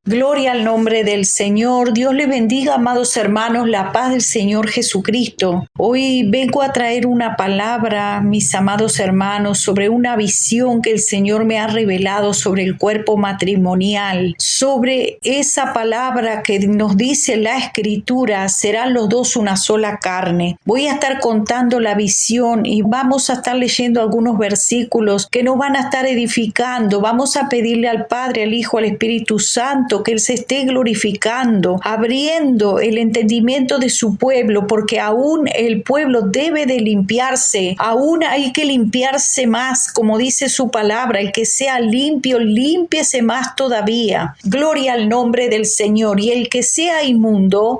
Gloria al nombre del Señor. Dios le bendiga, amados hermanos, la paz del Señor Jesucristo. Hoy vengo a traer una palabra, mis amados hermanos, sobre una visión que el Señor me ha revelado sobre el cuerpo matrimonial. Sobre esa palabra que nos dice la Escritura, serán los dos una sola carne. Voy a estar contando la visión y vamos a estar leyendo algunos versículos que nos van a estar edificando. Vamos a pedirle al Padre, al Hijo, al Espíritu Santo que Él se esté glorificando, abriendo el entendimiento de su pueblo, porque aún el pueblo debe de limpiarse, aún hay que limpiarse más, como dice su palabra, el que sea limpio, límpiese más todavía. Gloria al nombre del Señor. Y el que sea inmundo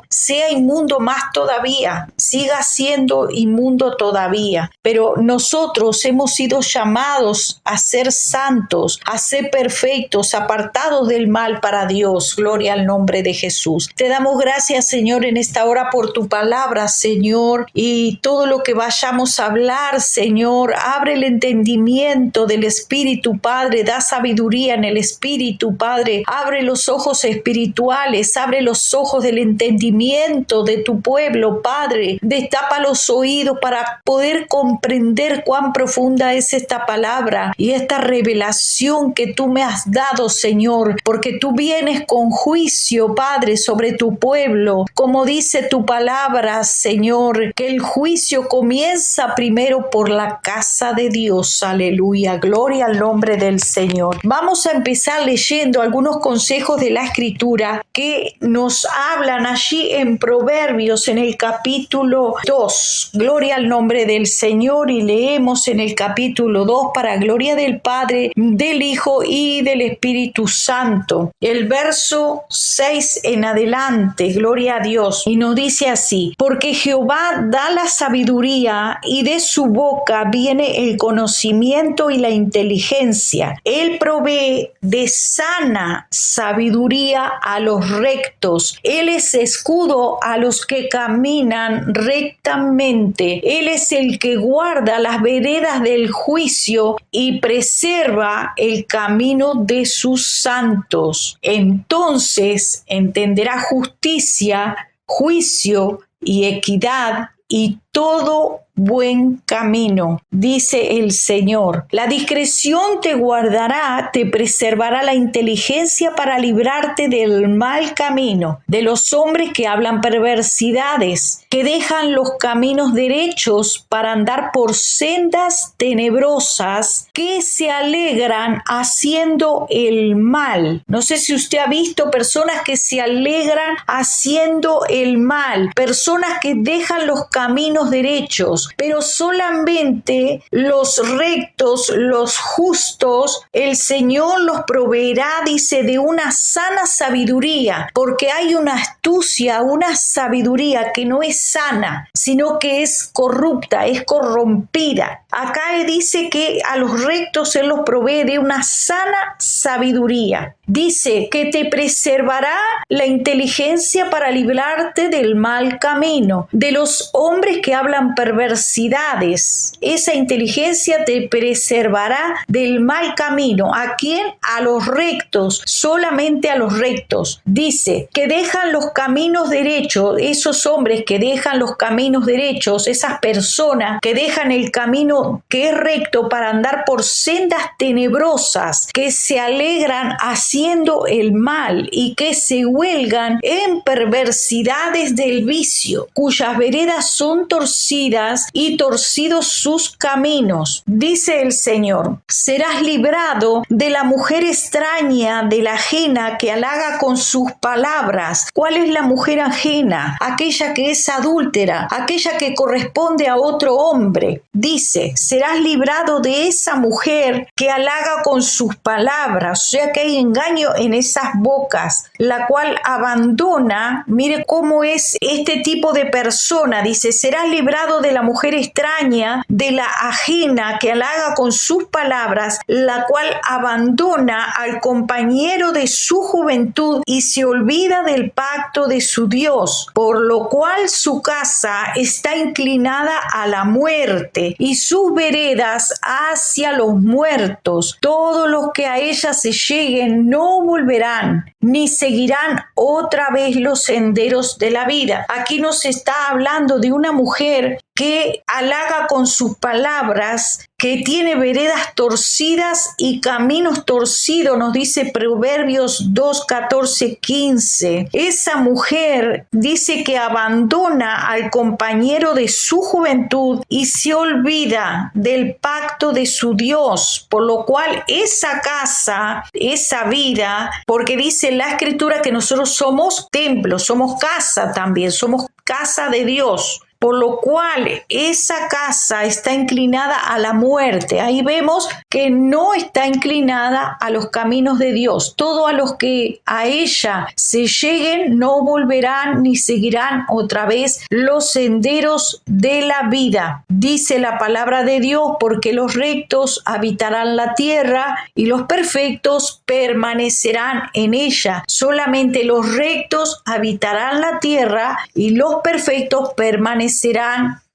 más todavía, siga siendo inmundo todavía. Pero nosotros hemos sido llamados a ser santos, a ser perfectos, apartados del mal para Dios. Gloria al nombre de Jesús. Te damos gracias, Señor, en esta hora por tu palabra, Señor, y todo lo que vayamos a hablar, Señor, abre el entendimiento del Espíritu, Padre, da sabiduría en el Espíritu, Padre, abre los ojos espirituales, abre los ojos del entendimiento de tu pueblo, Padre, destapa los oídos para poder comprender cuán profunda es esta palabra y esta revelación que tú me has dado, Señor, porque tú vienes con juicio, Padre, sobre tu pueblo. Como dice tu palabra, Señor, que el juicio comienza primero por la casa de Dios. Aleluya, gloria al nombre del Señor. Vamos a empezar leyendo algunos consejos de la Escritura que nos hablan allí en Proverbios, en el capítulo 2. Gloria al nombre del Señor, y leemos en el capítulo 2 para gloria del Padre, del Hijo y del Espíritu Santo. El verso 6 en adelante, gloria a Dios, y nos dice así: porque Jehová da la sabiduría y de su boca viene el conocimiento y la inteligencia. Él provee de sana sabiduría a los rectos. Él es escudo a los que caminan rectamente. Él es el que guarda las veredas del juicio y preserva el camino de sus santos. Entonces entenderá justicia, juicio y equidad y todo buen camino, dice el Señor. La discreción te guardará, te preservará la inteligencia para librarte del mal camino, de los hombres que hablan perversidades, que dejan los caminos derechos para andar por sendas tenebrosas, que se alegran haciendo el mal. No sé si usted ha visto personas que se alegran haciendo el mal, personas que dejan los caminos derechos, pero solamente los rectos, los justos, el Señor los proveerá, dice, de una sana sabiduría, porque hay una astucia, una sabiduría que no es sana, sino que es corrupta, es corrompida. Acá dice que a los rectos Él los provee de una sana sabiduría. Dice que te preservará la inteligencia para librarte del mal camino, de los hombres que hablan perversidades. Esa inteligencia te preservará del mal camino. ¿A quién? A los rectos, solamente a los rectos. Dice que dejan los caminos derechos, esos hombres que dejan los caminos derechos, esas personas que dejan el camino que es recto para andar por sendas tenebrosas, que se alegran haciendo el mal y que se huelgan en perversidades del vicio, cuyas veredas son torcidas y torcidos sus caminos. Dice el Señor: serás librado de la mujer extraña, de la ajena que halaga con sus palabras. ¿Cuál es la mujer ajena? Aquella que es adúltera, aquella que corresponde a otro hombre. Dice: serás librado de esa mujer que halaga con sus palabras. O sea que hay engaño en esas bocas, la cual abandona. Mire cómo es este tipo de persona. Dice: serás librado de la mujer extraña, de la ajena que halaga con sus palabras, la cual abandona al compañero de su juventud y se olvida del pacto de su Dios, por lo cual su casa está inclinada a la muerte y su sus veredas hacia los muertos. Todos los que a ella se lleguen no volverán, ni seguirán otra vez los senderos de la vida. Aquí nos está hablando de una mujer que halaga con sus palabras, que tiene veredas torcidas y caminos torcidos, nos dice Proverbios 2, 14, 15. Esa mujer dice que abandona al compañero de su juventud y se olvida del pacto de su Dios, por lo cual esa casa, esa vida, porque dice la Escritura que nosotros somos templo, somos casa también, somos casa de Dios. Por lo cual esa casa está inclinada a la muerte. Ahí vemos que no está inclinada a los caminos de Dios. Todos a los que a ella se lleguen no volverán ni seguirán otra vez los senderos de la vida. Dice la palabra de Dios, porque los rectos habitarán la tierra y los perfectos permanecerán en ella. Solamente los rectos habitarán la tierra y los perfectos permanecerán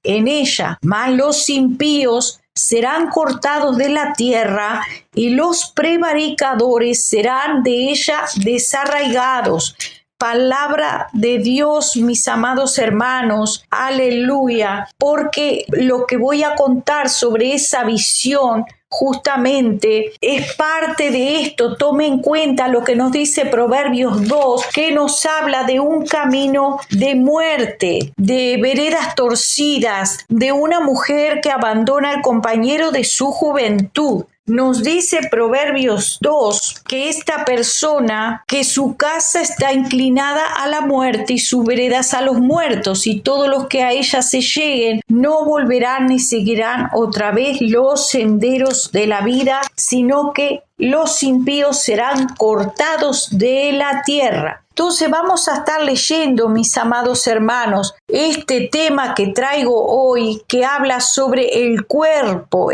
en ella, mas los impíos serán cortados de la tierra y los prevaricadores serán de ella desarraigados. Palabra de Dios, mis amados hermanos, aleluya, porque lo que voy a contar sobre esa visión justamente es parte de esto. Tome en cuenta lo que nos dice Proverbios 2, que nos habla de un camino de muerte, de veredas torcidas, de una mujer que abandona al compañero de su juventud. Nos dice Proverbios 2 que esta persona, que su casa está inclinada a la muerte y sus veredas a los muertos, y todos los que a ella se lleguen no volverán ni seguirán otra vez los senderos de la vida, sino que los impíos serán cortados de la tierra. Entonces vamos a estar leyendo, mis amados hermanos, este tema que traigo hoy, que habla sobre el cuerpo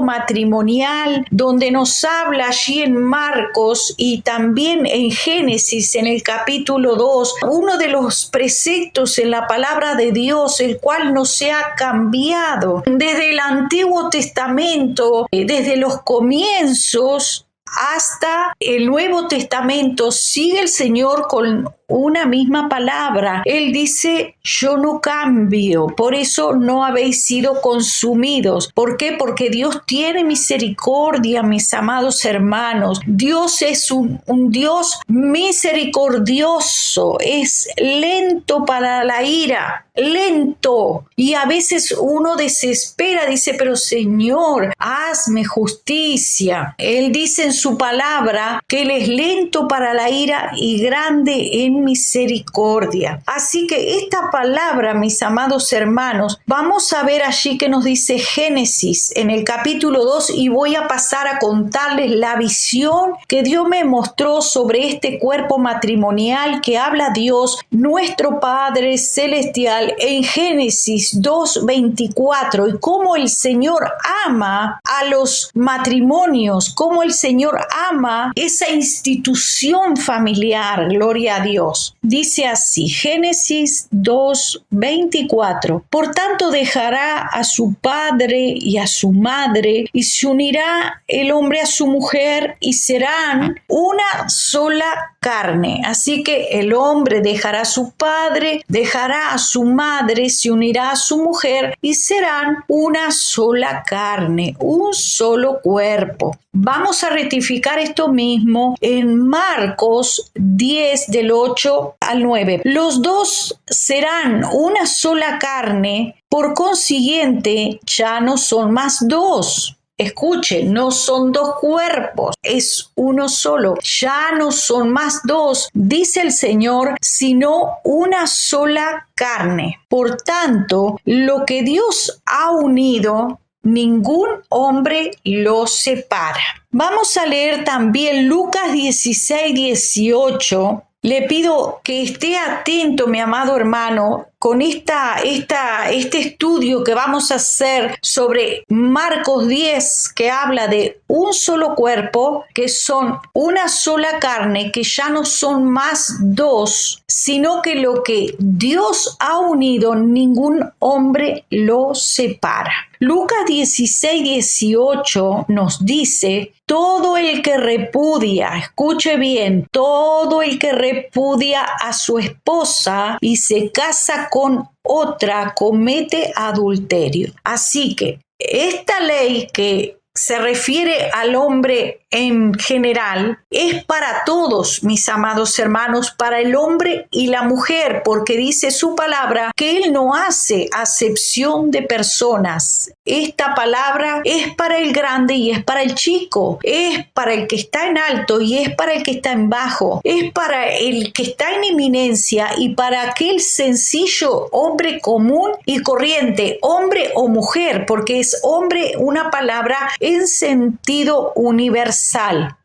matrimonial, donde nos habla allí en Marcos y también en Génesis, en el capítulo 2, uno de los preceptos en la palabra de Dios, el cual no se ha cambiado. Desde el Antiguo Testamento, desde los comienzos, hasta el Nuevo Testamento, sigue el Señor con una misma palabra. Él dice, yo no cambio, por eso no habéis sido consumidos. ¿Por qué? Porque Dios tiene misericordia, mis amados hermanos. Dios es un Dios misericordioso, es lento para la ira, lento. Y a veces uno desespera, dice, pero Señor, hazme justicia. Él dice en su palabra que Él es lento para la ira y grande en misericordia. Así que esta palabra, mis amados hermanos, vamos a ver allí que nos dice Génesis en el capítulo 2, y voy a pasar a contarles la visión que Dios me mostró sobre este cuerpo matrimonial que habla Dios, nuestro Padre Celestial, en Génesis 2:24, y cómo el Señor ama a los matrimonios, cómo el Señor ama esa institución familiar, gloria a Dios. Dice así, Génesis 2:24, por tanto dejará a su padre y a su madre, y se unirá el hombre a su mujer, y serán una sola carne. Así que el hombre dejará a su padre, dejará a su madre, se unirá a su mujer, y serán una sola carne, un solo cuerpo. Vamos a rectificar esto mismo en Marcos 10 del 8 al 9. Los dos serán una sola carne, por consiguiente ya no son más dos. Escuchen, no son dos cuerpos, es uno solo. Ya no son más dos, dice el Señor, sino una sola carne. Por tanto, lo que Dios ha unido, ningún hombre lo separa. Vamos a leer también Lucas 16:18. Le pido que esté atento, mi amado hermano, con este estudio que vamos a hacer sobre Marcos 10, que habla de un solo cuerpo, que son una sola carne, que ya no son más dos, sino que lo que Dios ha unido, ningún hombre lo separa. Lucas 16:18 nos dice: todo el que repudia, escuche bien, todo el que repudia a su esposa y se casa con otra comete adulterio. Así que esta ley, que se refiere al hombre en general, es para todos, mis amados hermanos, para el hombre y la mujer, porque dice su palabra que Él no hace acepción de personas. Esta palabra es para el grande y es para el chico, es para el que está en alto y es para el que está en bajo, es para el que está en eminencia y para aquel sencillo hombre común y corriente, hombre o mujer, porque es hombre una palabra en sentido universal.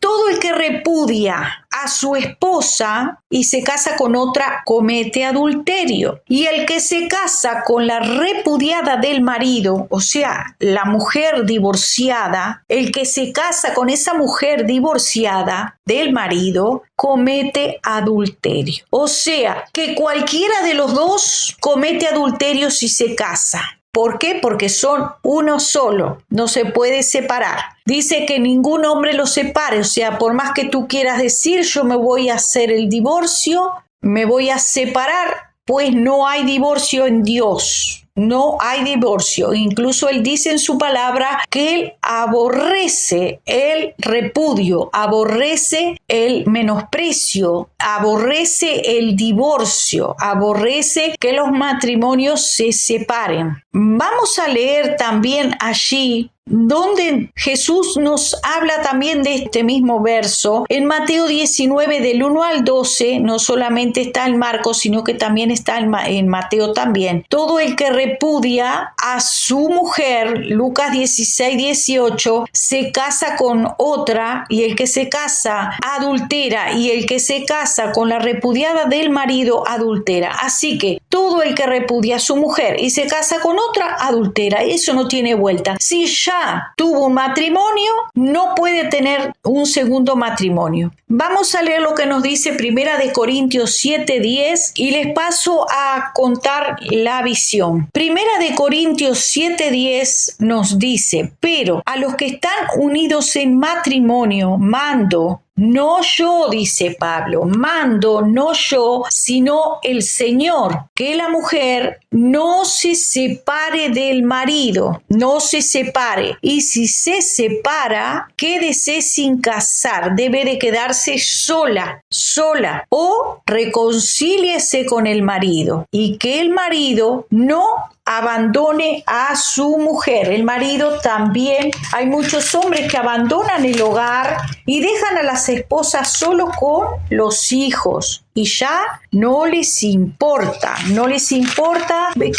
Todo el que repudia a su esposa y se casa con otra comete adulterio. Y el que se casa con la repudiada del marido, o sea, la mujer divorciada, el que se casa con esa mujer divorciada del marido, comete adulterio. O sea, que cualquiera de los dos comete adulterio si se casa. ¿Por qué? Porque son uno solo, no se puede separar. Dice que ningún hombre los separe, o sea, por más que tú quieras decir yo me voy a hacer el divorcio, me voy a separar, pues no hay divorcio en Dios. No hay divorcio. Incluso Él dice en su palabra que Él aborrece el repudio, aborrece el menosprecio, aborrece el divorcio, aborrece que los matrimonios se separen. Vamos a leer también allí donde Jesús nos habla también de este mismo verso. En Mateo 19, del 1 al 12, no solamente está en Marcos, sino que también está en Mateo también. Todo el que repudia a su mujer, Lucas 16, 18, se casa con otra, y el que se casa adultera, y el que se casa con la repudiada del marido adultera. Así que todo el que repudia a su mujer y se casa con otra adultera, eso no tiene vuelta. Si ya tuvo un matrimonio, no puede tener un segundo matrimonio. Vamos a leer lo que nos dice 1 Corintios 7:10 y les paso a contar la visión. 1 Corintios 7:10 nos dice: pero a los que están unidos en matrimonio mando, no yo, dice Pablo, mando no yo, sino el Señor, que la mujer no se separe del marido, no se separe. Y si se separa, quédese sin casar, debe de quedarse sola, o reconcíliese con el marido. Y que el marido no abandone a su mujer. El marido también, hay muchos hombres que abandonan el hogar y dejan a las esposas solo con los hijos. Y ya no les importa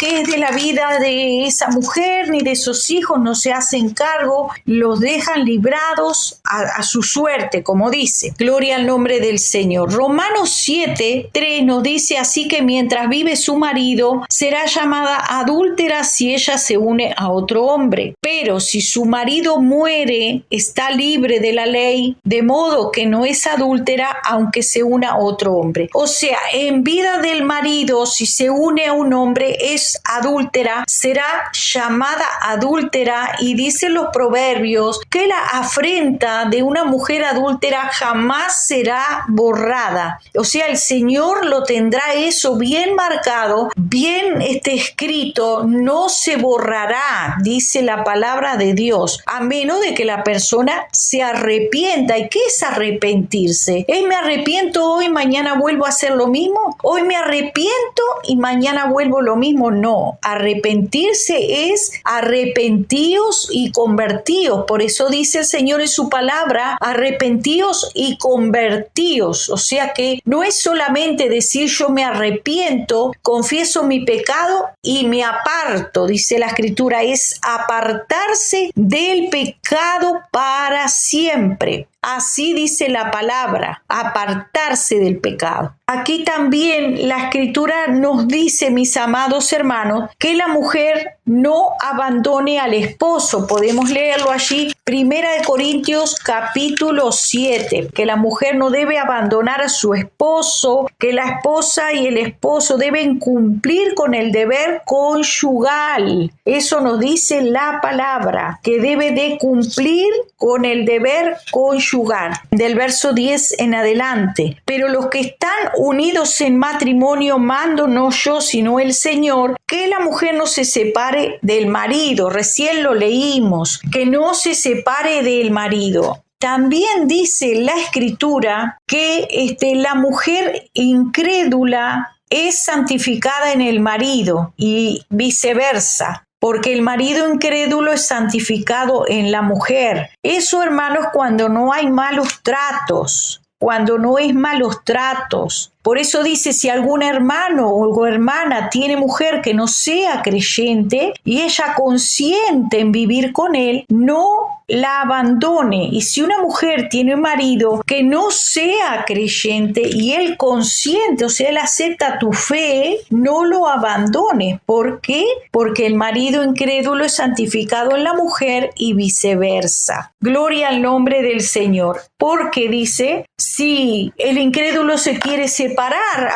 qué es de la vida de esa mujer ni de sus hijos, no se hacen cargo, los dejan librados a su suerte, como dice. Gloria al nombre del Señor. Romanos 7:3 nos dice: así que mientras vive su marido, será llamada adúltera si ella se une a otro hombre. Pero si su marido muere, está libre de la ley, de modo que no es adúltera aunque se una a otro hombre. O sea, en vida del marido, si se une a un hombre, es adúltera, será llamada adúltera, y dicen los proverbios que la afrenta de una mujer adúltera jamás será borrada. O sea, el Señor lo tendrá eso bien marcado, bien escrito, no se borrará, dice la palabra de Dios, a menos de que la persona se arrepienta. ¿Y qué es arrepentirse? Me arrepiento hoy, mañana vuelvo a hacer lo mismo. Hoy me arrepiento y mañana vuelvo lo mismo. No, arrepentirse es arrepentíos y convertíos. Por eso dice el Señor en su palabra: arrepentíos y convertíos. O sea que no es solamente decir yo me arrepiento, confieso mi pecado y me aparto, dice la Escritura, es apartarse del pecado para siempre. Así dice la palabra, apartarse del pecado. Aquí también la Escritura nos dice, mis amados hermanos, que la mujer no abandone al esposo. Podemos leerlo allí, 1 Corintios capítulo 7, que la mujer no debe abandonar a su esposo, que la esposa y el esposo deben cumplir con el deber conyugal. Eso nos dice la palabra, que debe de cumplir con el deber conyugal. Del verso 10 en adelante. Pero los que están unidos en matrimonio, mando no yo, sino el Señor, que la mujer no se separe del marido. Recién lo leímos, que no se separe del marido. También dice la Escritura que la mujer incrédula es santificada en el marido y viceversa, porque el marido incrédulo es santificado en la mujer. Eso, hermanos, cuando no hay malos tratos, cuando no es malos tratos. Por eso dice, si algún hermano o hermana tiene mujer que no sea creyente y ella consiente en vivir con él, no la abandone. Y si una mujer tiene un marido que no sea creyente y él consiente, o sea, él acepta tu fe, no lo abandone. ¿Por qué? Porque el marido incrédulo es santificado en la mujer y viceversa. Gloria al nombre del Señor. Porque dice, si el incrédulo se quiere separar,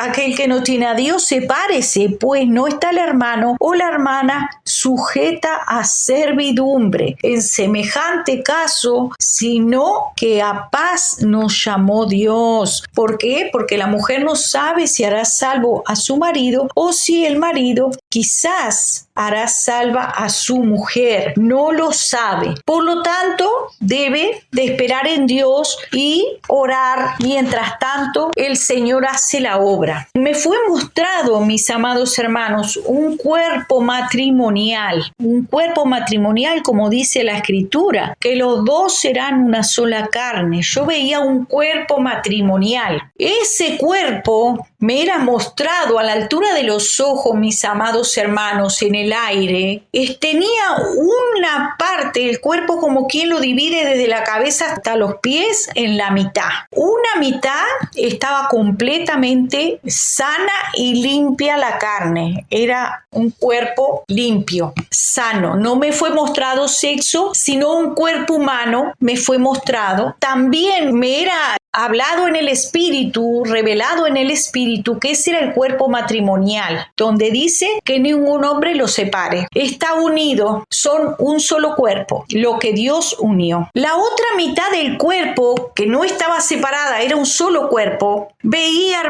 aquel que no tiene a Dios, sepárese, pues no está el hermano o la hermana sujeta a servidumbre en semejante caso, sino que a paz nos llamó Dios. ¿Por qué? Porque la mujer no sabe si hará salvo a su marido o si el marido quizás hará salva a su mujer. No lo sabe. Por lo tanto, debe de esperar en Dios y orar. Mientras tanto, el Señor hace la obra. Me fue mostrado, mis amados hermanos, un cuerpo matrimonial. Un cuerpo matrimonial, como dice la Escritura, que los dos serán una sola carne. Yo veía un cuerpo matrimonial. Ese cuerpo me era mostrado a la altura de los ojos, mis amados hermanos, en el aire. Tenía una parte del cuerpo como quien lo divide desde la cabeza hasta los pies en la mitad. Una mitad estaba completamente sana y limpia la carne. Era un cuerpo limpio, sano. No me fue mostrado sexo, sino un cuerpo humano me fue mostrado. También me era hablado en el espíritu, revelado en el espíritu, que ese era el cuerpo matrimonial, donde dice que ningún hombre lo separe. Está unido, son un solo cuerpo, lo que Dios unió. La otra mitad del cuerpo, que no estaba separada, era un solo cuerpo, veía,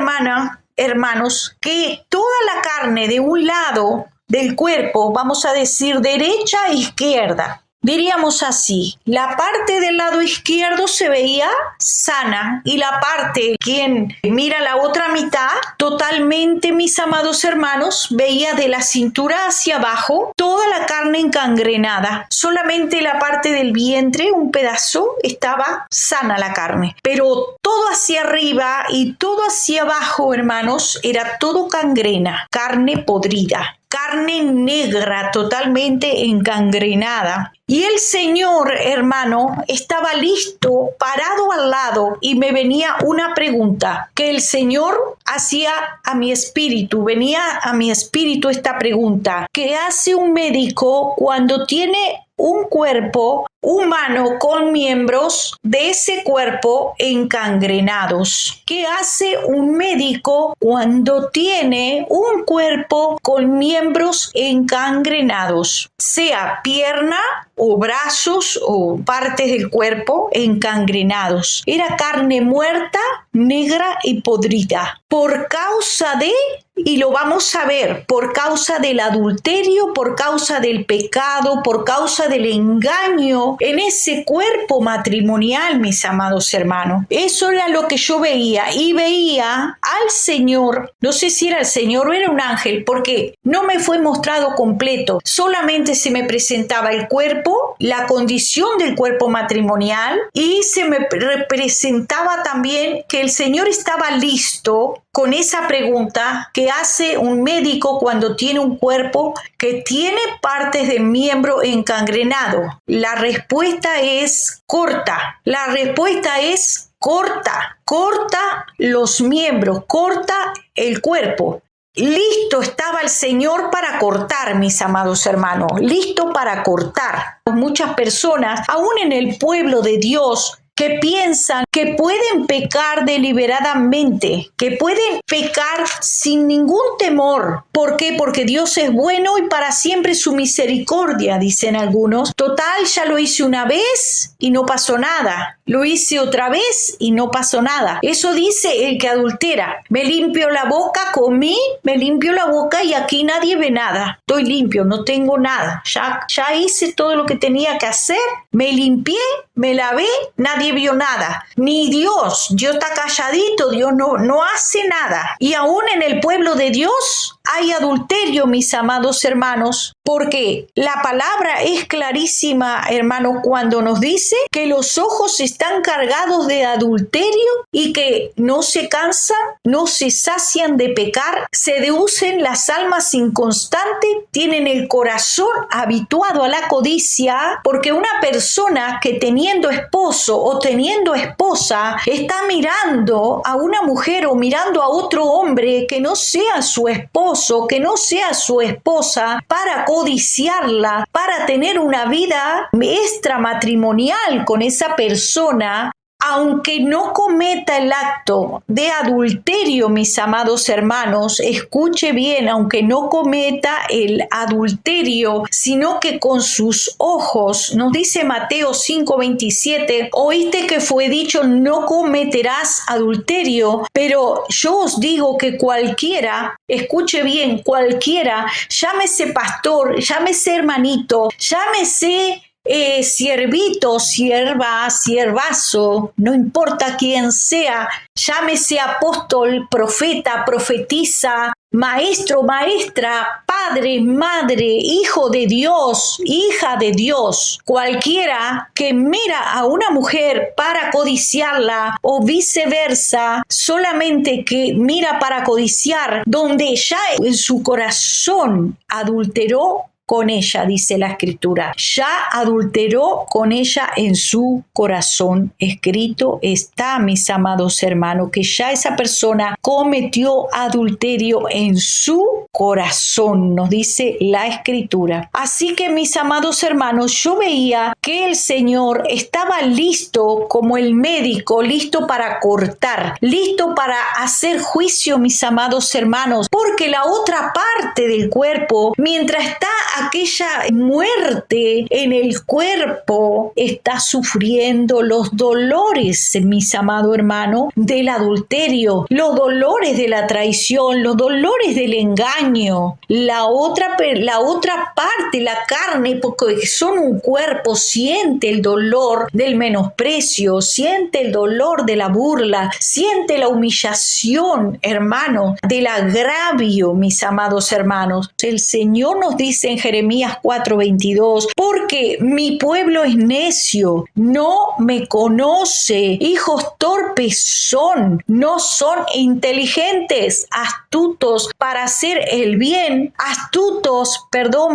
hermanos, que toda la carne de un lado del cuerpo, vamos a decir derecha e izquierda, diríamos así, la parte del lado izquierdo se veía sana y la parte, quien mira la otra mitad, totalmente, mis amados hermanos, veía de la cintura hacia abajo toda la carne encangrenada. Solamente la parte del vientre, un pedazo, estaba sana la carne. Pero todo hacia arriba y todo hacia abajo, hermanos, era todo gangrena, carne podrida. Carne negra, totalmente encangrenada. Y el Señor, hermano, estaba listo, parado al lado, y me venía una pregunta que el Señor hacía a mi espíritu. Venía a mi espíritu esta pregunta: ¿qué hace un médico cuando tiene un cuerpo humano con miembros de ese cuerpo encangrenados? ¿Qué hace un médico cuando tiene un cuerpo con miembros encangrenados? Sea pierna o brazos o partes del cuerpo encangrenados. Era carne muerta, negra y podrida. Por causa de, y lo vamos a ver, por causa del adulterio, por causa del pecado, por causa del engaño en ese cuerpo matrimonial, mis amados hermanos. Eso era lo que yo veía, y veía al Señor, no sé si era el Señor o era un ángel, porque no me fue mostrado completo, solamente se me presentaba el cuerpo, la condición del cuerpo matrimonial, y se me representaba también que el Señor estaba listo con esa pregunta que hace un médico cuando tiene un cuerpo que tiene partes de miembro encangrenado. La respuesta es corta. La respuesta es corta los miembros, corta el cuerpo. Listo estaba el Señor para cortar, mis amados hermanos, listo para cortar. Muchas personas, aún en el pueblo de Dios, que piensan que pueden pecar deliberadamente, que pueden pecar sin ningún temor. ¿Por qué? Porque Dios es bueno y para siempre su misericordia, dicen algunos. Total, ya lo hice una vez y no pasó nada. Lo hice otra vez y no pasó nada. Eso dice el que adultera. Me limpio la boca, comí, me limpio la boca y aquí nadie ve nada. Estoy limpio, no tengo nada. Ya hice todo lo que tenía que hacer. Me limpié, me lavé, nadie vio nada. Ni Dios está calladito, Dios no hace nada. Y aún en el pueblo de Dios hay adulterio, mis amados hermanos, porque la palabra es clarísima, hermano, cuando nos dice que los ojos están cargados de adulterio y que no se cansan, no se sacian de pecar, seducen las almas inconstantes, tienen el corazón habituado a la codicia, porque una persona que teniendo esposo o teniendo esposa está mirando a una mujer o mirando a otro hombre que no sea su esposo, que no sea su esposa, para codiciarla, para tener una vida extramatrimonial con esa persona, aunque no cometa el acto de adulterio, mis amados hermanos, escuche bien, aunque no cometa el adulterio, sino que con sus ojos, nos dice Mateo 5:27, oíste que fue dicho, no cometerás adulterio, pero yo os digo que cualquiera, escuche bien, cualquiera, llámese pastor, llámese hermanito, llámese siervito, sierva, siervazo, no importa quién sea, llámese apóstol, profeta, profetisa, maestro, maestra, padre, madre, hijo de Dios, hija de Dios, cualquiera que mira a una mujer para codiciarla o viceversa, solamente que mira para codiciar, donde ya en su corazón adulteró con ella, dice la Escritura. Ya adulteró con ella en su corazón. Escrito está, mis amados hermanos, que ya esa persona cometió adulterio en su corazón, nos dice la Escritura. Así que, mis amados hermanos, yo veía que el Señor estaba listo como el médico, listo para cortar, listo para hacer juicio, mis amados hermanos, porque la otra parte del cuerpo, mientras está aquella muerte en el cuerpo, está sufriendo los dolores, mis amados hermanos, del adulterio, los dolores de la traición, los dolores del engaño. La otra parte, la carne, porque son un cuerpo, siente el dolor del menosprecio, siente el dolor de la burla, siente la humillación, hermano, del agravio, mis amados hermanos. El Señor nos dice en Jeremías 4:22, porque mi pueblo es necio, no me conoce, hijos torpes son, no son inteligentes, astutos para hacer el bien,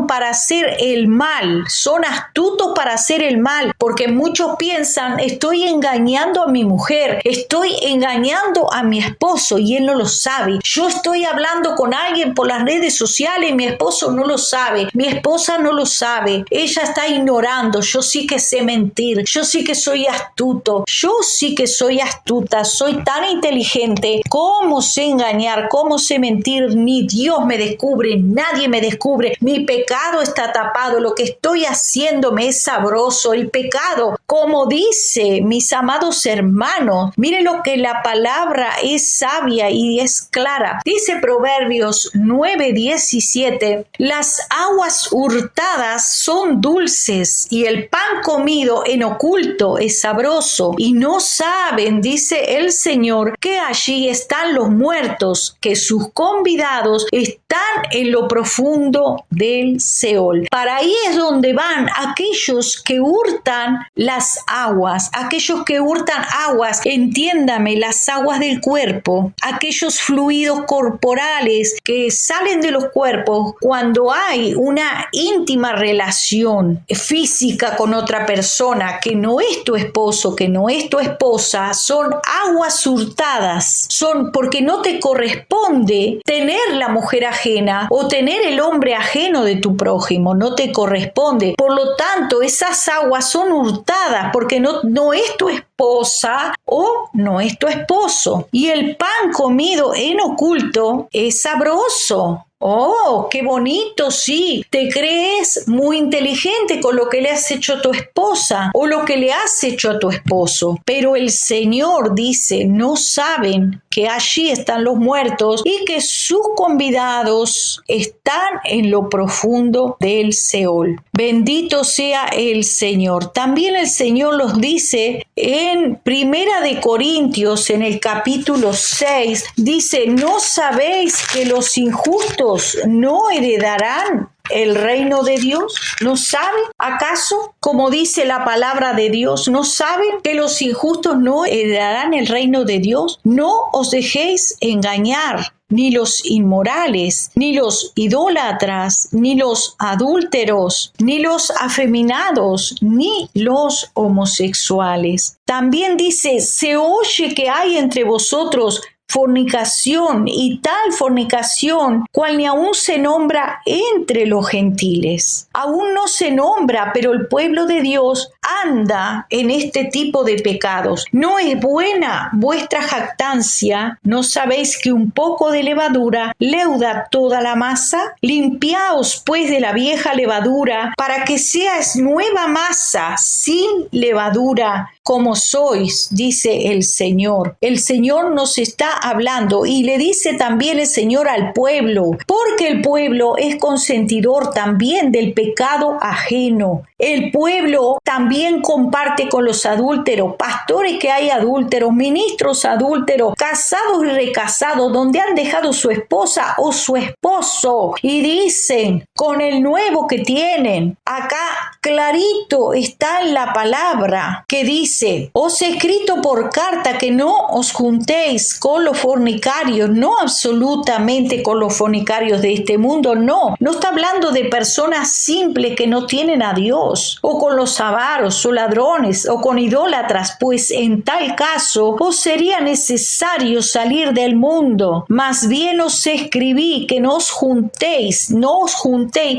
para hacer el mal, son astutos para hacer el mal, porque muchos piensan, estoy engañando a mi mujer, estoy engañando a mi esposo y él no lo sabe, yo estoy hablando con alguien por las redes sociales y mi esposo no lo sabe, mi esposa no lo sabe, ella está ignorando, yo sí que sé mentir, yo sí que soy astuto, yo sí que soy astuta, soy tan inteligente, ¿cómo sé engañar? ¿Cómo sé mentir? Ni Dios me descubre, nadie me descubre, mi pecado está tapado, lo que estoy haciendo me es sabroso, el pecado, como dice, mis amados hermanos, miren lo que la palabra es sabia y es clara, dice Proverbios 9:17, las aguas hurtadas son dulces y el pan comido en oculto es sabroso, y no saben, dice el Señor, que allí están los muertos, que sus convidados están en lo profundo del Seol. Para ahí es donde van aquellos que hurtan las aguas, aquellos que hurtan aguas, entiéndame, las aguas del cuerpo, aquellos fluidos corporales que salen de los cuerpos cuando hay un una íntima relación física con otra persona que no es tu esposo, que no es tu esposa, son aguas hurtadas, son porque no te corresponde tener la mujer ajena o tener el hombre ajeno de tu prójimo, no te corresponde. Por lo tanto, esas aguas son hurtadas porque no es tu esposa o no es tu esposo. Y el pan comido en oculto es sabroso. Oh, qué bonito, sí. Te crees muy inteligente con lo que le has hecho a tu esposa o lo que le has hecho a tu esposo. Pero el Señor dice, no saben que allí están los muertos y que sus convidados están en lo profundo del Seol. Bendito sea el Señor. También el Señor los dice en Primera de Corintios, en el capítulo 6, dice, ¿no sabéis que los injustos no heredarán el reino de Dios? ¿No saben acaso, como dice la palabra de Dios, no saben que los injustos no heredarán el reino de Dios? No os dejéis engañar. Ni los inmorales, ni los idólatras, ni los adúlteros, ni los afeminados, ni los homosexuales. También dice, se oye que hay entre vosotros fornicación, y tal fornicación cual ni aún se nombra entre los gentiles. Aún no se nombra, pero el pueblo de Dios anda en este tipo de pecados. ¿No es buena vuestra jactancia? ¿No sabéis que un poco de levadura leuda toda la masa? Limpiaos pues de la vieja levadura, para que seas nueva masa, sin levadura, como sois, dice el Señor. El Señor nos está hablando y le dice también el Señor al pueblo, porque el pueblo es consentidor también del pecado ajeno. El pueblo también comparte con los adúlteros, pastores que hay adúlteros, ministros adúlteros, casados y recasados, donde han dejado su esposa o su esposo y dicen con el nuevo que tienen. Acá clarito está en la palabra que dice, os he escrito por carta que no os juntéis con los fornicarios, no absolutamente con los fornicarios de este mundo, no está hablando de personas simples que no tienen a Dios, o con los avaros o ladrones o con idólatras, pues en tal caso os sería necesario salir del mundo. Más bien os escribí que no os juntéis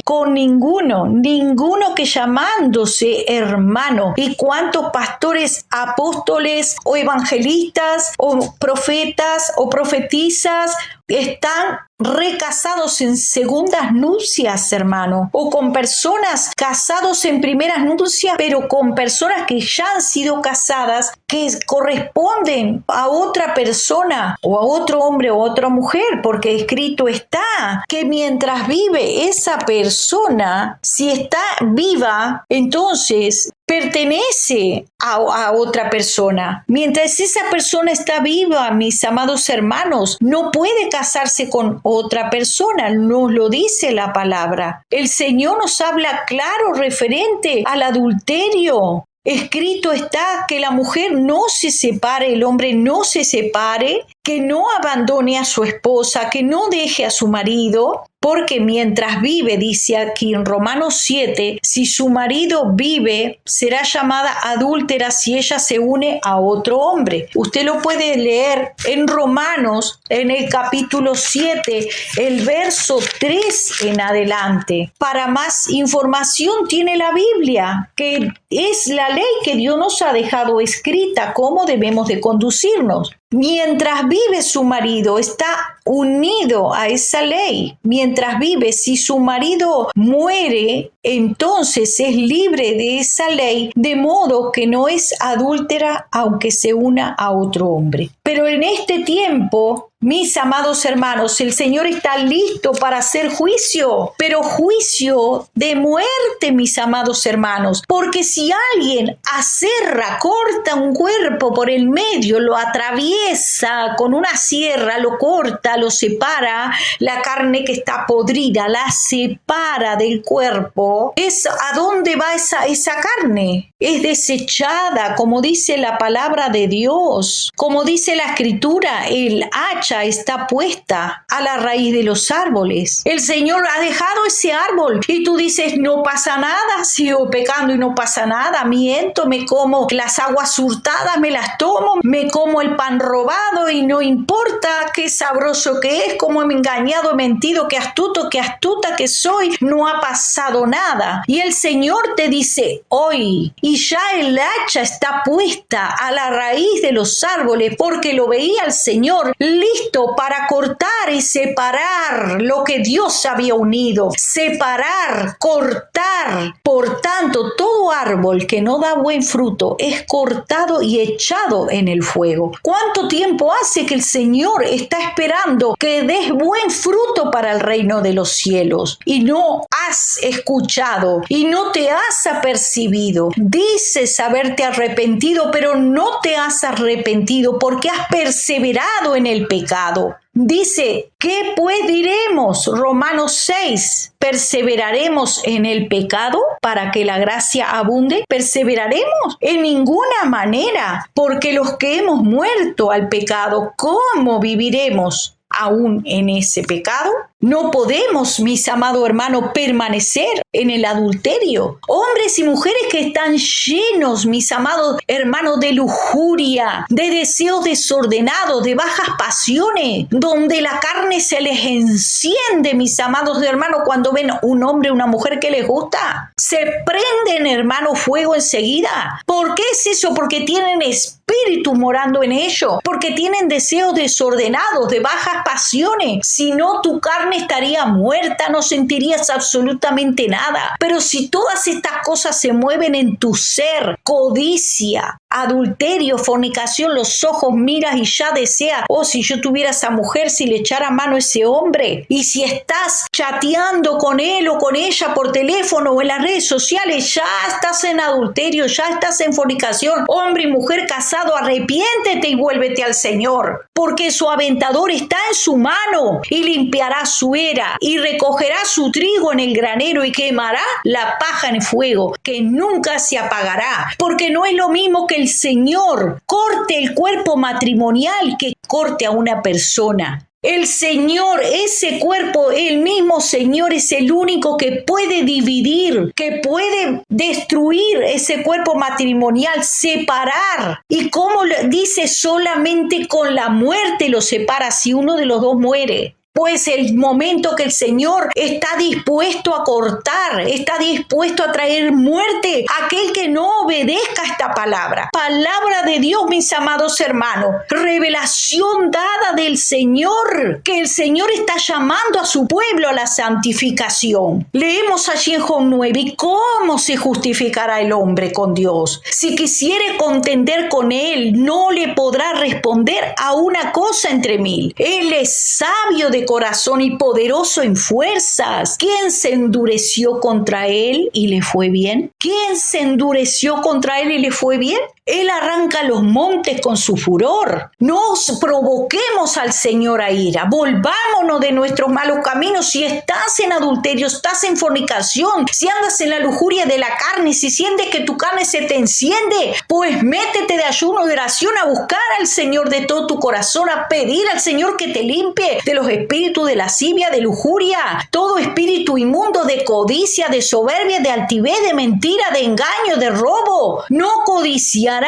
con ninguno que llamándose hermano. ¿Y cuántos pastores, apóstoles o evangelistas o profetas o profetizas están recasados en segundas nupcias, hermano, o con personas casados en primeras nupcias, pero con personas que ya han sido casadas, que corresponden a otra persona o a otro hombre o a otra mujer, porque escrito está que mientras vive esa persona, si está viva, entonces pertenece a otra persona. Mientras esa persona está viva, mis amados hermanos, no puede casarse con otra persona, nos lo dice la palabra. El Señor nos habla claro referente al adulterio. Escrito está que la mujer no se separe, el hombre no se separe, que no abandone a su esposa, que no deje a su marido, porque mientras vive, dice aquí en Romanos 7, si su marido vive, será llamada adúltera si ella se une a otro hombre. Usted lo puede leer en Romanos, en el capítulo 7, el verso 3 en adelante. Para más información tiene la Biblia, que es la ley que Dios nos ha dejado escrita, cómo debemos de conducirnos. Mientras vive su marido, está unido a esa ley. Mientras vive, si su marido muere, entonces es libre de esa ley, de modo que no es adúltera aunque se una a otro hombre. Pero en este tiempo, mis amados hermanos, el Señor está listo para hacer juicio, pero juicio de muerte, mis amados hermanos, porque si alguien aserra, corta un cuerpo por el medio, lo atraviesa con una sierra, lo corta, lo separa, la carne que está podrida, la separa del cuerpo, ¿es a dónde va esa carne? Es desechada, como dice la palabra de Dios, como dice la Escritura, el hacha hacha está puesta a la raíz de los árboles. El Señor ha dejado ese árbol y tú dices, no pasa nada, sigo pecando y no pasa nada, miento, me como las aguas hurtadas, me las tomo, me como el pan robado y no importa qué sabroso que es, cómo he engañado, he mentido, qué astuta que soy, no ha pasado nada. Y el Señor te dice hoy, y ya el hacha está puesta a la raíz de los árboles, porque lo veía el Señor listo para cortar y separar lo que Dios había unido, separar, cortar. Por tanto, todo árbol que no da buen fruto es cortado y echado en el fuego. ¿Cuánto tiempo hace que el Señor está esperando que des buen fruto para el reino de los cielos? Y no has escuchado y no te has apercibido. Dices haberte arrepentido, pero no te has arrepentido porque has perseverado en el pecado. Dice, ¿qué pues diremos? Romanos 6. ¿Perseveraremos en el pecado para que la gracia abunde? ¿Perseveraremos? En ninguna manera, porque los que hemos muerto al pecado, ¿cómo viviremos aún en ese pecado? No podemos, mis amados hermanos, permanecer en el adulterio. Hombres y mujeres que están llenos, mis amados hermanos, de lujuria, de deseos desordenados, de bajas pasiones, donde la carne se les enciende, mis amados hermanos, cuando ven un hombre o una mujer que les gusta. Se prenden, hermano, fuego enseguida. ¿Por qué es eso? Porque tienen espíritu morando en ellos, porque tienen deseos desordenados, de bajas pasiones. Si no, tu carne estaría muerta, no sentirías absolutamente nada. Pero si todas estas cosas se mueven en tu ser, codicia, adulterio, fornicación, los ojos miras y ya deseas, oh, si yo tuviera esa mujer, si le echara mano a ese hombre. Y si estás chateando con él o con ella por teléfono o en las redes sociales, ya estás en adulterio, ya estás en fornicación. Hombre y mujer casado, arrepiéntete y vuélvete al Señor, porque su aventador está en su mano y limpiará su era y recogerá su trigo en el granero y quemará la paja en fuego, que nunca se apagará, porque no es lo mismo que el Señor corte el cuerpo matrimonial que corte a una persona. El Señor, ese cuerpo, el mismo Señor es el único que puede dividir, que puede destruir ese cuerpo matrimonial, separar. Y como dice, solamente con la muerte lo separa si uno de los dos muere. Pues el momento que el Señor está dispuesto a cortar, está dispuesto a traer muerte a aquel que no obedezca esta palabra. Palabra de Dios, mis amados hermanos. Revelación dada del Señor, que el Señor está llamando a su pueblo a la santificación. Leemos allí en Job 9, ¿y cómo se justificará el hombre con Dios? Si quisiere contender con Él, no le podrá responder a una cosa entre mil. Él es sabio de corazón y poderoso en fuerzas. ¿Quién se endureció contra él y le fue bien? ¿Quién se endureció contra él y le fue bien? Él arranca los montes con su furor. No provoquemos al Señor a ira. Volvámonos de nuestros malos caminos. Si estás en adulterio, estás en fornicación, si andas en la lujuria de la carne, si sientes que tu carne se te enciende, pues métete de ayuno, de oración, a buscar al Señor de todo tu corazón, a pedir al Señor que te limpie de los espíritus de lascivia, de lujuria, todo espíritu inmundo, de codicia, de soberbia, de altivez, de mentira, de engaño, de robo. No codiciarás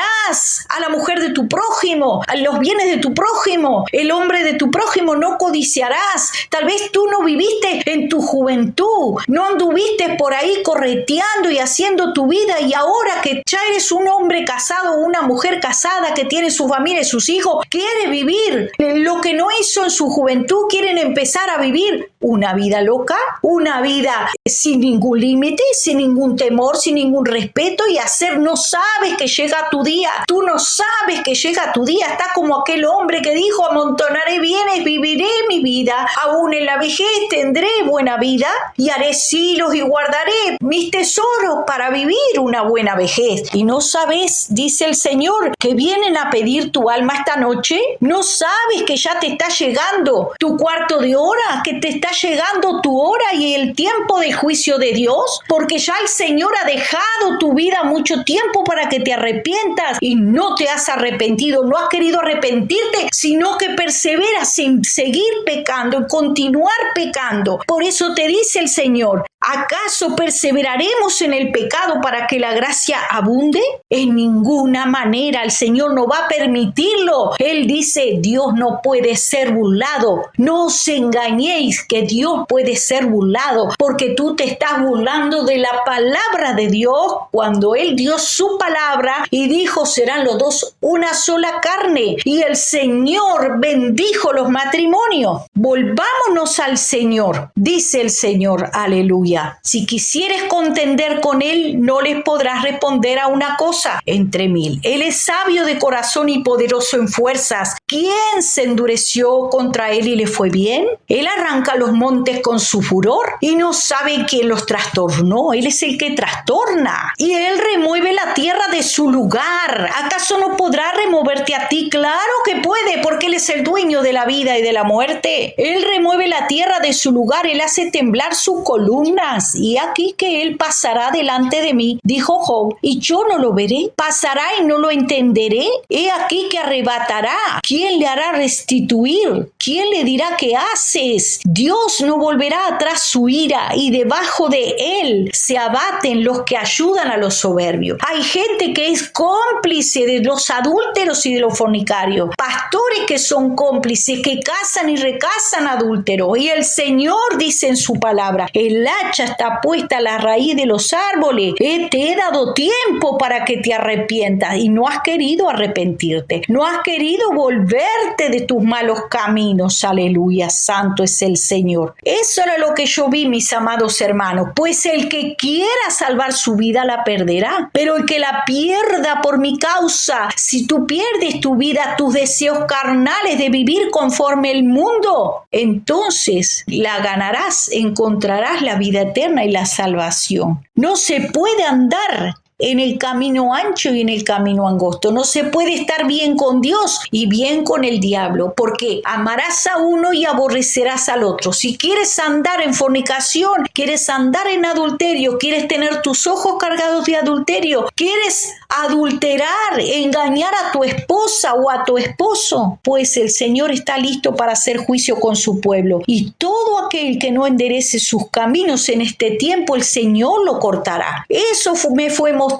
a la mujer de tu prójimo, a los bienes de tu prójimo, el hombre de tu prójimo, no codiciarás. Tal vez tú no viviste en tu juventud, no anduviste por ahí correteando y haciendo tu vida, y ahora que ya eres un hombre casado o una mujer casada que tiene su familia y sus hijos, quiere vivir lo que no hizo en su juventud, quieren empezar a vivir una vida loca, una vida sin ningún límite, sin ningún temor, sin ningún respeto, y no sabes que llega tu día, tú no sabes que llega tu día. Está como aquel hombre que dijo: amontonaré bienes, viviré mi vida, aún en la vejez tendré buena vida, y haré silos y guardaré mis tesoros para vivir una buena vejez. Y no sabes, dice el Señor, que vienen a pedir tu alma esta noche. No sabes que ya te está llegando tu cuarto de hora, que te está llegando tu hora y el tiempo del juicio de Dios, porque ya el Señor ha dejado tu vida mucho tiempo para que te arrepientas arrepientas y no te has arrepentido, no has querido arrepentirte, sino que perseveras en seguir pecando, en continuar pecando. Por eso te dice el Señor, ¿acaso perseveraremos en el pecado para que la gracia abunde? En ninguna manera, el Señor no va a permitirlo. Él dice, Dios no puede ser burlado. No os engañéis que Dios puede ser burlado, porque tú te estás burlando de la palabra de Dios cuando Él dio su palabra y dijo, serán los dos una sola carne. Y el Señor bendijo los matrimonios. Volvámonos al Señor, dice el Señor, aleluya. Si quisieres contender con Él, no les podrás responder a una cosa entre mil. Él es sabio de corazón y poderoso en fuerzas. ¿Quién se endureció contra Él y le fue bien? Él arranca los montes con su furor y no sabe quién los trastornó. Él es el que trastorna y Él remueve la tierra de su lugar. ¿Acaso no podrá removerte a ti? Claro que puede, porque Él es el dueño de la vida y de la muerte. Él remueve la tierra de su lugar, Él hace temblar sus columnas. Y aquí que Él pasará delante de mí, dijo Job, y yo no lo veré. Pasará y no lo entenderé. He aquí que arrebatará. ¿Quién le hará restituir? ¿Quién le dirá qué haces? Dios no volverá atrás su ira, y debajo de Él se abaten los que ayudan a los soberbios. Hay gente que es cómplice de los adúlteros y de los fornicarios. Pastores que son cómplices, que casan y recasan adúlteros. Y el Señor dice en su palabra, el hacha está puesta a la raíz de los árboles. Te he dado tiempo para que te arrepientas y no has querido arrepentirte. No has querido volverte de tus malos caminos. Aleluya, santo es el Señor. Eso era lo que yo vi, mis amados hermanos. Pues el que quiera salvar su vida la perderá, pero el que la pierda por mi causa, si tú pierdes tu vida, tus deseos carnales de vivir conforme el mundo, entonces la ganarás, encontrarás la vida eterna y la salvación. No se puede andar en el camino ancho y en el camino angosto. No se puede estar bien con Dios y bien con el diablo, porque amarás a uno y aborrecerás al otro. Si quieres andar en fornicación, quieres andar en adulterio, quieres tener tus ojos cargados de adulterio, quieres adulterar, engañar a tu esposa o a tu esposo, pues el Señor está listo para hacer juicio con su pueblo. Y todo aquel que no enderece sus caminos en este tiempo, el Señor lo cortará. Eso me fue mostrado,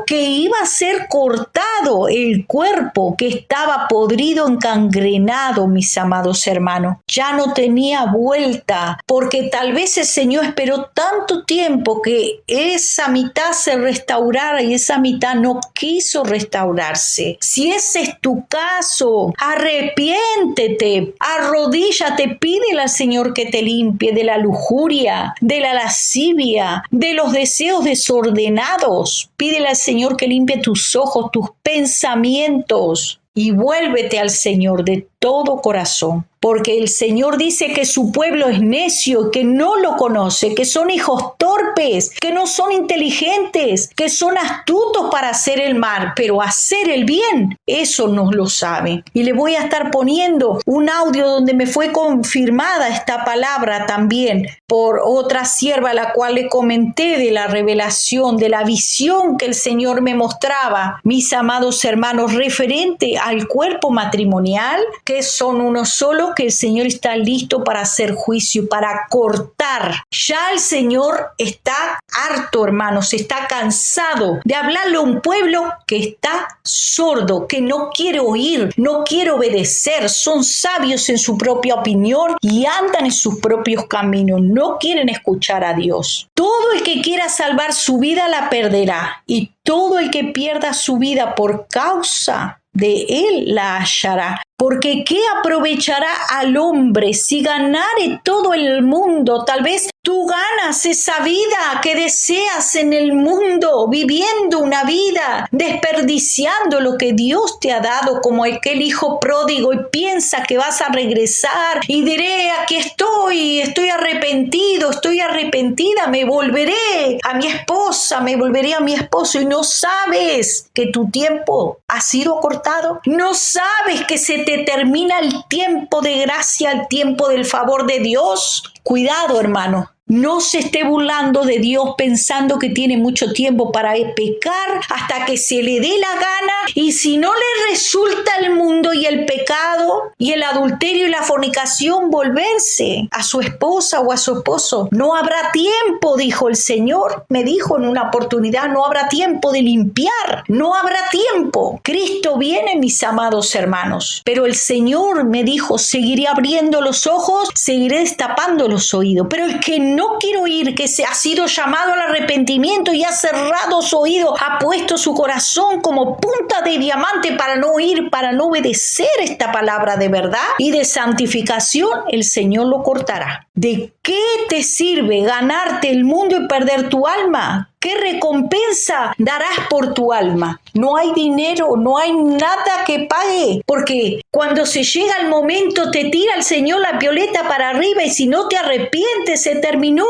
que iba a ser cortado el cuerpo que estaba podrido, encangrenado, mis amados hermanos. Ya no tenía vuelta, porque tal vez el Señor esperó tanto tiempo que esa mitad se restaurara y esa mitad no quiso restaurarse. Si ese es tu caso, arrepiéntete, arrodíllate, pídele al Señor que te limpie de la lujuria, de la lascivia, de los deseos desordenados. Pídele al Señor que limpie tus ojos, tus pensamientos, y vuélvete al Señor de todo corazón. Porque el Señor dice que su pueblo es necio, que no lo conoce, que son hijos torpes, que no son inteligentes, que son astutos para hacer el mal, pero hacer el bien, eso no lo sabe. Y le voy a estar poniendo un audio donde me fue confirmada esta palabra también por otra sierva a la cual le comenté de la revelación, de la visión que el Señor me mostraba, mis amados hermanos, referente al cuerpo matrimonial, que son uno solo, que el Señor está listo para hacer juicio, para cortar. Ya el Señor está harto, hermanos, está cansado de hablarle a un pueblo que está sordo, que no quiere oír, no quiere obedecer, son sabios en su propia opinión y andan en sus propios caminos, no quieren escuchar a Dios. Todo el que quiera salvar su vida la perderá, y todo el que pierda su vida por causa de Él la hallará. Porque ¿qué aprovechará al hombre si ganare todo el mundo? Tal vez tú ganas esa vida que deseas en el mundo, viviendo una vida, desperdiciando lo que Dios te ha dado, como aquel hijo pródigo, y piensa que vas a regresar y diré, aquí estoy arrepentido, estoy arrepentida, me volveré a mi esposa, me volveré a mi esposo, y no sabes que tu tiempo ha sido cortado, no sabes que se te termina el tiempo de gracia, el tiempo del favor de Dios. Cuidado, hermano. No se esté burlando de Dios pensando que tiene mucho tiempo para pecar hasta que se le dé la gana, y si no le resulta el mundo y el pecado y el adulterio y la fornicación, volverse a su esposa o a su esposo. No habrá tiempo, dijo el Señor, me dijo en una oportunidad, no habrá tiempo de limpiar, no habrá tiempo. Cristo viene, mis amados hermanos, pero el Señor me dijo, seguiré abriendo los ojos, seguiré destapando los oídos, pero el que no quiere oír, que se ha sido llamado al arrepentimiento y ha cerrado su oído, ha puesto su corazón como punta de diamante para no oír, para no obedecer esta palabra de verdad y de santificación, el Señor lo cortará. ¿De qué te sirve ganarte el mundo y perder tu alma? ¿Qué recompensa darás por tu alma? No hay dinero, no hay nada que pague, porque cuando se llega el momento te tira el Señor la pioleta para arriba y si no te arrepientes se terminó.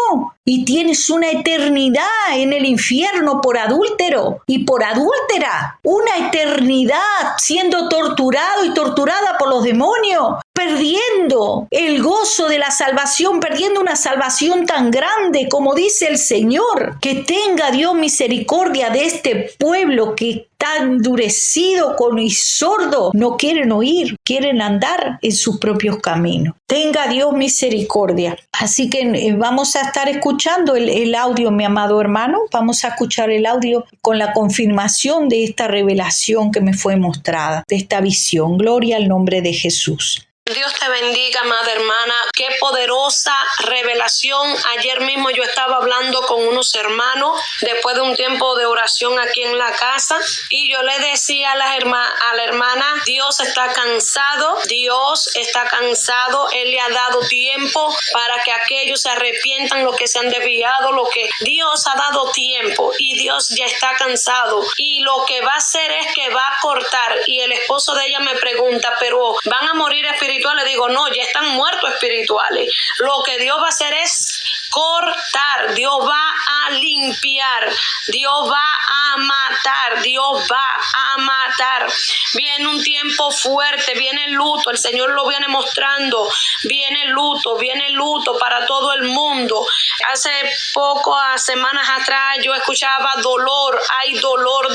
Y tienes una eternidad en el infierno por adúltero y por adúltera. Una eternidad siendo torturado y torturada por los demonios, perdiendo el gozo de la salvación, perdiendo una salvación tan grande como dice el Señor. Que tenga Dios misericordia de este pueblo que está endurecido y sordo, no quieren oír, quieren andar en sus propios caminos. Tenga Dios misericordia. Así que vamos a estar escuchando el audio, mi amado hermano. Vamos a escuchar el audio con la confirmación de esta revelación que me fue mostrada, de esta visión. Gloria al nombre de Jesús. Dios te bendiga, amada hermana. Qué poderosa revelación. Ayer mismo yo estaba hablando con unos hermanos después de un tiempo de oración aquí en la casa y yo le decía a la hermana, Dios está cansado, Él le ha dado tiempo para que aquellos se arrepientan, los que se han desviado, lo que Dios ha dado tiempo y Dios ya está cansado y lo que va a hacer es que va a cortar. Y el esposo de ella me pregunta, pero ¿van a morir espiritualmente? Le digo, no, ya están muertos espirituales. Lo que Dios va a hacer es cortar, Dios va a limpiar, Dios va a matar, Dios va a matar. Viene un tiempo fuerte, viene el luto, el Señor lo viene mostrando, viene luto para todo el mundo. Hace pocas semanas atrás yo escuchaba dolor, hay dolor,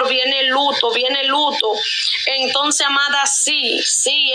viene luto. Entonces, amada, sí,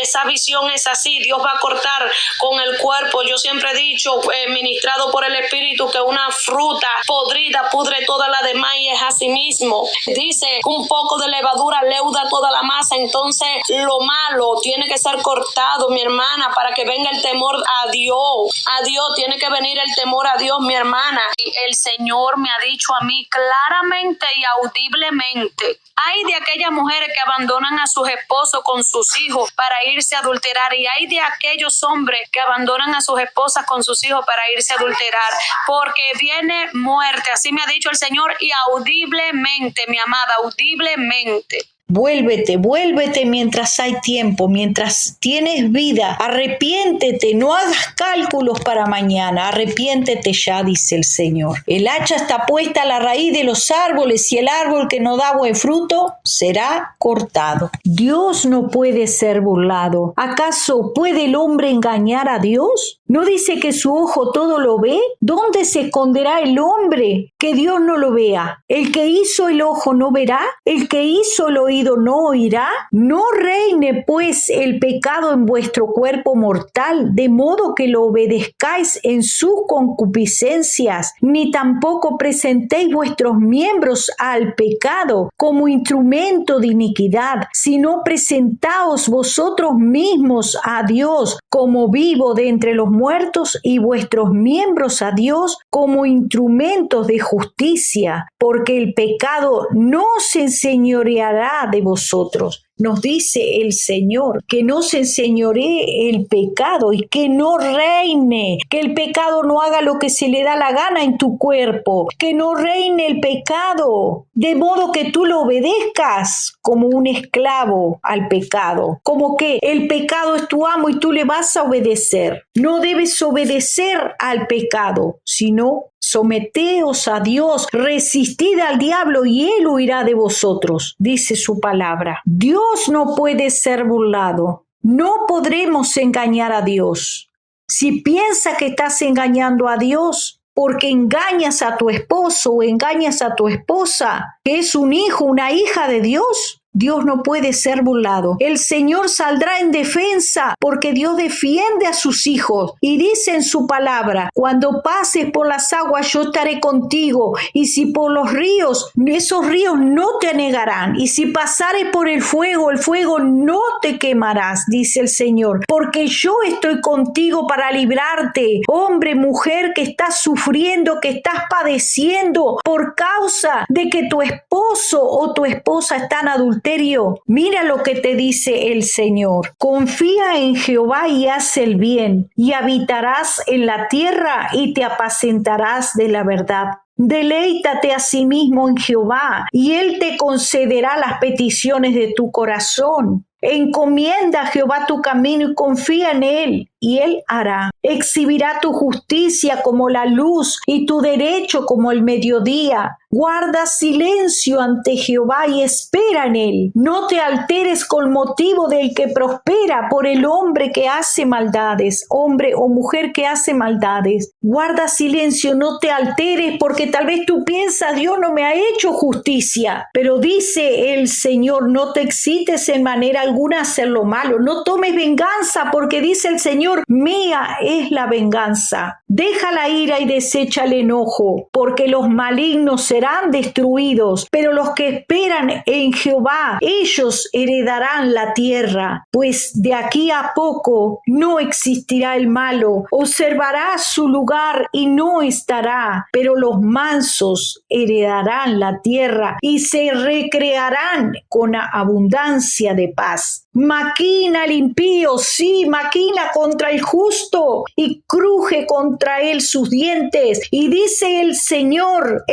esa visión es así. Dios va a cortar con el cuerpo. Yo siempre he dicho, ministrado por el Espíritu, que una fruta podrida pudre toda la demás y es así mismo. Dice, un poco de levadura leuda toda la masa. Entonces, lo malo tiene que ser cortado, mi hermana, para que venga el temor a Dios. A Dios tiene que venir el temor a Dios, mi hermana. Y el Señor me ha dicho a mí claramente y audiblemente, hay de aquellas mujeres que abandonan a sus esposos con sus hijos para irse a adulterar, y hay de aquellos hombres que abandonan a sus esposas con sus hijos para irse a adulterar, porque viene muerte, así me ha dicho el Señor, y audiblemente, mi amada, audiblemente. Vuélvete mientras hay tiempo, mientras tienes vida. Arrepiéntete, no hagas cálculos para mañana. Arrepiéntete ya, dice el Señor. El hacha está puesta a la raíz de los árboles y el árbol que no da buen fruto será cortado. Dios no puede ser burlado. ¿Acaso puede el hombre engañar a Dios? ¿No dice que su ojo todo lo ve? ¿Dónde se esconderá el hombre que Dios no lo vea? ¿El que hizo el ojo no verá? ¿El que hizo el oído no oirá? No reine pues el pecado en vuestro cuerpo mortal, de modo que lo obedezcáis en sus concupiscencias, ni tampoco presentéis vuestros miembros al pecado como instrumento de iniquidad, sino presentaos vosotros mismos a Dios como vivo de entre los muertos y vuestros miembros a Dios como instrumentos de justicia, porque el pecado no se enseñoreará de vosotros. Nos dice el Señor que no se enseñoree el pecado y que no reine, que el pecado no haga lo que se le da la gana en tu cuerpo, que no reine el pecado, de modo que tú lo obedezcas como un esclavo al pecado, como que el pecado es tu amo y tú le vas a obedecer. No debes obedecer al pecado, sino someteos a Dios, resistid al diablo y él huirá de vosotros, dice su palabra. Dios no puede ser burlado. No podremos engañar a Dios. Si piensas que estás engañando a Dios, porque engañas a tu esposo o engañas a tu esposa, que es un hijo, una hija de Dios, Dios no puede ser burlado. El Señor saldrá en defensa porque Dios defiende a sus hijos y dice en su palabra: cuando pases por las aguas yo estaré contigo, y si por los ríos, esos ríos no te anegarán, y si pasares por el fuego no te quemarás, dice el Señor, porque yo estoy contigo para librarte. Hombre, mujer que estás sufriendo, que estás padeciendo por causa de que tu esposo o tu esposa está en adulterio, mira lo que te dice el Señor: confía en Jehová y haz el bien, y habitarás en la tierra y te apacentarás de la verdad. Deleítate a sí mismo en Jehová, y Él te concederá las peticiones de tu corazón. Encomienda a Jehová tu camino y confía en Él, y Él hará. Exhibirá tu justicia como la luz y tu derecho como el mediodía. Guarda silencio ante Jehová y espera en Él. No te alteres con motivo del que prospera, por el hombre que hace maldades, hombre o mujer que hace maldades. Guarda silencio, no te alteres, porque tal vez tú piensas: Dios no me ha hecho justicia. Pero dice el Señor: no te excites en manera alguna a hacer lo malo. No tomes venganza, porque dice el Señor: mía es la venganza. Deja la ira y desecha el enojo, porque los malignos serán destruidos, pero los que esperan en Jehová, ellos heredarán la tierra. Pues de aquí a poco no existirá el malo, observará su lugar y no estará, pero los mansos heredarán la tierra y se recrearán con abundancia de paz. Maquina el impío, sí, maquina contra el justo y cruje contra él sus dientes. Y dice el Señor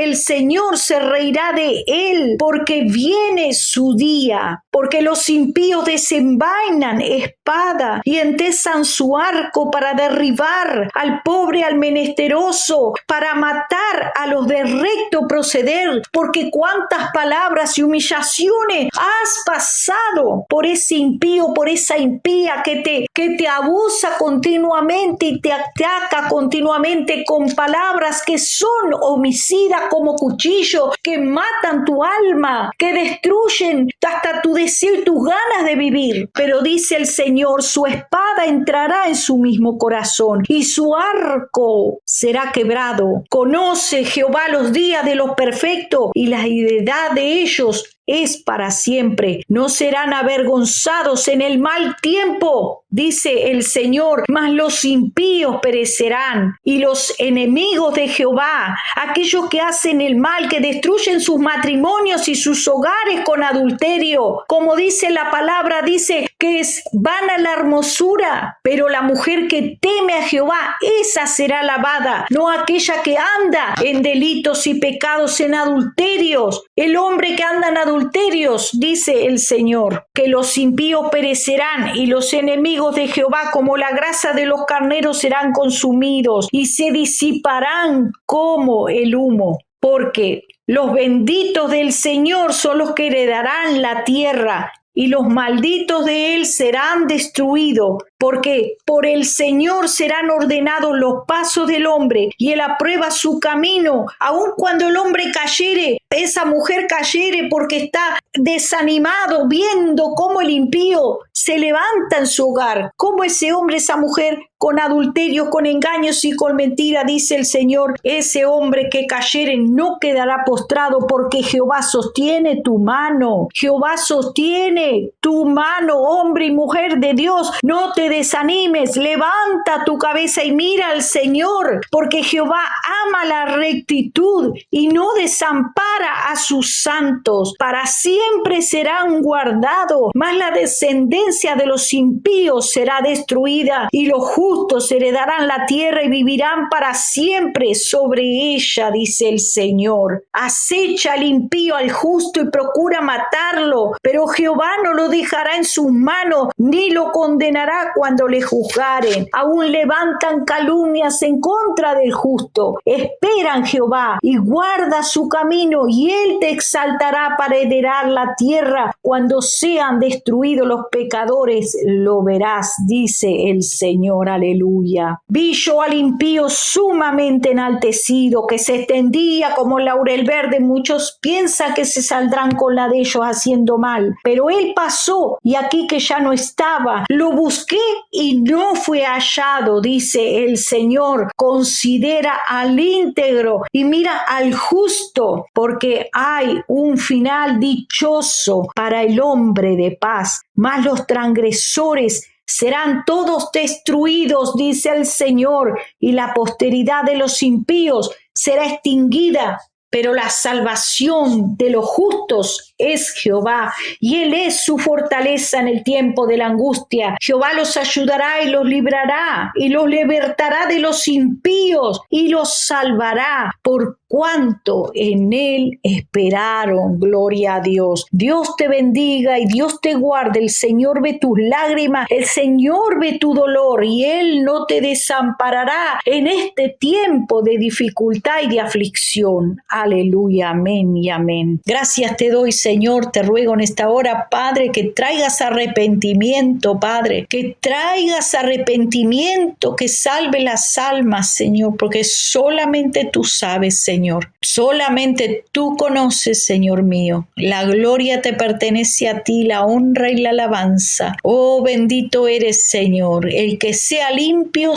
se reirá de él, porque viene su día. Porque los impíos desenvainan espada y entesan su arco para derribar al pobre, al menesteroso, para matar a los de recto proceder. Porque cuántas palabras y humillaciones has pasado por ese impío, por esa impía que te abusa continuamente y te ataca continuamente con palabras que son homicidas como cuchillo, que matan tu alma, que destruyen hasta tu deseo y tus ganas de vivir. Pero dice el Señor: su espada entrará en su mismo corazón y su arco será quebrado. Conoce Jehová los días de los perfectos, y la heredad de ellos es para siempre. No serán avergonzados en el mal tiempo, dice el Señor, mas los impíos perecerán. Y los enemigos de Jehová, aquellos que hacen el mal, que destruyen sus matrimonios y sus hogares con adulterio, como dice la palabra, dice que es vana la hermosura, pero la mujer que teme a Jehová, esa será alabada, no aquella que anda en delitos y pecados, en adulterios. El hombre que anda en adulterios, dice el Señor, que los impíos perecerán, y los enemigos de Jehová como la grasa de los carneros serán consumidos y se disiparán como el humo. Porque los benditos del Señor son los que heredarán la tierra, y los malditos de él serán destruidos, porque por el Señor serán ordenados los pasos del hombre, y él aprueba su camino. Aun cuando el hombre cayere, esa mujer cayere porque está desanimado, viendo cómo el impío se levanta en su hogar, cómo ese hombre, esa mujer, con adulterios, con engaños y con mentira, dice el Señor, ese hombre que cayere no quedará postrado, porque Jehová sostiene tu mano. Jehová sostiene tu mano, hombre y mujer de Dios. No te desanimes, levanta tu cabeza y mira al Señor, porque Jehová ama la rectitud y no desampara a sus santos. Para siempre serán guardados, mas la descendencia de los impíos será destruida, y los justos heredarán la tierra y vivirán para siempre sobre ella, dice el Señor. Acecha al impío al justo y procura matarlo, pero Jehová no lo dejará en sus manos, ni lo condenará cuando le juzgaren. Aún levantan calumnias en contra del justo. Esperan Jehová y guarda su camino, reino y Él te exaltará para heredar la tierra. Cuando sean destruidos los pecadores, lo verás, dice el Señor. Aleluya. Vi yo al impío sumamente enaltecido, que se extendía como laurel verde. Muchos piensan que se saldrán con la de ellos haciendo mal, pero él pasó y aquí que ya no estaba. Lo busqué y no fue hallado, dice el Señor. Considera al íntegro y mira al justo, porque hay un final dichoso para el hombre de paz. Mas los transgresores serán todos destruidos, dice el Señor, y la posteridad de los impíos será extinguida. Pero la salvación de los justos es Jehová, y Él es su fortaleza en el tiempo de la angustia. Jehová los ayudará y los librará, y los libertará de los impíos, y los salvará, por cuanto en Él esperaron. Gloria a Dios. Dios te bendiga y Dios te guarde. El Señor ve tus lágrimas, el Señor ve tu dolor, y Él no te desamparará en este tiempo de dificultad y de aflicción. Aleluya, amén y amén. Gracias te doy, Señor, te ruego en esta hora, Padre, que traigas arrepentimiento, Padre, que traigas arrepentimiento, que salve las almas, Señor, porque solamente tú sabes, Señor, solamente tú conoces, Señor mío. La gloria te pertenece a ti, la honra y la alabanza. Oh, bendito eres, Señor. El que sea limpio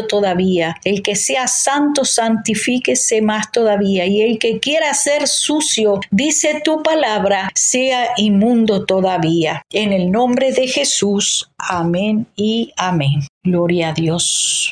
todavía. El que sea santo, santifíquese más todavía. Y el que quiera ser sucio, dice tu palabra, sea inmundo todavía. En el nombre de Jesús, amén y amén. Gloria a Dios.